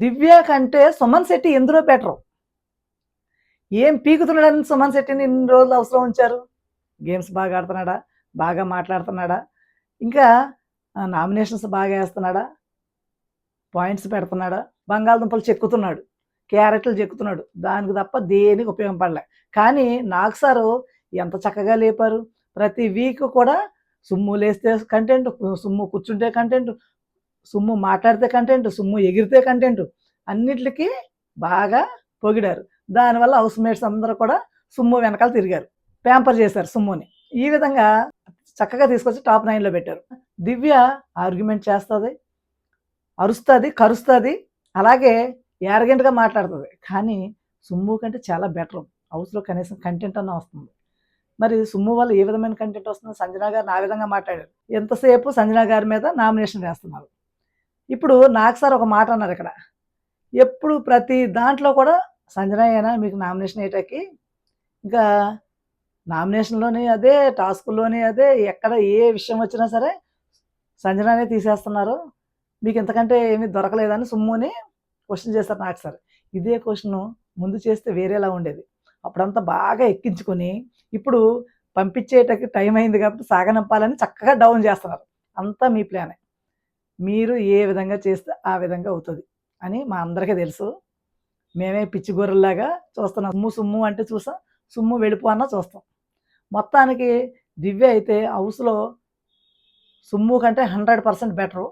దివ్య కంటే సుమన్ శెట్టి ఎందులో బెటరు? ఏం పీకుతున్నాడని సుమన్ శెట్టిని ఇన్ని రోజులు అవసరం ఉంచారు? గేమ్స్ బాగా ఆడుతున్నాడా? బాగా మాట్లాడుతున్నాడా? ఇంకా నామినేషన్స్ బాగా ఏస్తున్నాడా? పాయింట్స్ పెడుతున్నాడా? బంగాళదుంపలు చెక్కుతున్నాడు. క్యారెట్లు చెక్కుతున్నాడు. దానికి తప్ప దేనికి ఉపయోగపడలే. కానీ నాగ్ సారు ఎంత చక్కగా లేపారు. ప్రతి వీక్ కూడా సుమ్ము లేస్తే కంటెంట్, సుమ్ము కూర్చుంటే కంటెంట్, సుమ్ము మాట్లాడితే కంటెంట్, సుమ్ము ఎగిరితే కంటెంట్ అన్నిట్లికి బాగా పొగిడారు. దానివల్ల హౌస్ మేట్స్ అందరూ కూడా సుమ్ము వెనకాల తిరిగారు. ప్యాంపర్ చేశారు సుమ్ముని. ఈ విధంగా చక్కగా తీసుకొచ్చి టాప్ 9లో పెట్టారు. దివ్య ఆర్గ్యుమెంట్ చేస్తది, అరుస్తది, కరుస్తది. అలాగే యారగెంట్‌గా మాట్లాడుతది. కానీ సుమ్ము కంటే చాలా బెటరు. హౌస్‌లో కనీసం కంటెంట్ అన్నా వస్తుంది. మరి సుమ్ము వల్ల ఏ విధమైన కంటెంట్ వస్తుంది? సంజన గారిని ఆ విధంగా మాట్లాడారు. ఎంతసేపు సంజన గారి మీద నామినేషన్ వేస్తున్నారు. ఇప్పుడు నాగ్ సార్ ఒక మాట అన్నారిక్కడ. ఎప్పుడు ప్రతి దాంట్లో కూడా సంజనయేనా మీకు నామినేషన్ ఏయటానికి? ఇంకా నామినేషన్‌లోని అదే, టాస్కుల్లోని అదే, ఎక్కడ ఏ విషయం వచ్చినా సరే సంజననే తీసేస్తున్నారు. మీకు ఇంతకంటే ఏమి దొరకలేదని సుమ్ముని క్వెషన్ చేశారు నాగ్ సార్. ఇదే క్వెషను ముందు చేస్తే వేరేలా ఉండేది. అప్పుడంతా బాగా ఎక్కించుకొని, ఇప్పుడు పంపించేటకి టైం అయింది కాబట్టి సాగనంపాలని చక్కగా డౌన్ చేస్తున్నారు. అంతా మీ ప్లానే. మీరు ఏ విధంగా చేస్తే ఆ విధంగా అవుతది అని మా అందరికీ తెలుసు. మేమే పిచ్చి గొర్రెల్లాగా చూస్తున్నాం. సుమ్ము సుమ్ము అంటే చూసాం. సుమ్ము వెళ్ళిపో అన్నా చూస్తాం. మొత్తానికి దివ్య అయితే హౌస్‌లో సుమ్ము కంటే 100% బెటరు.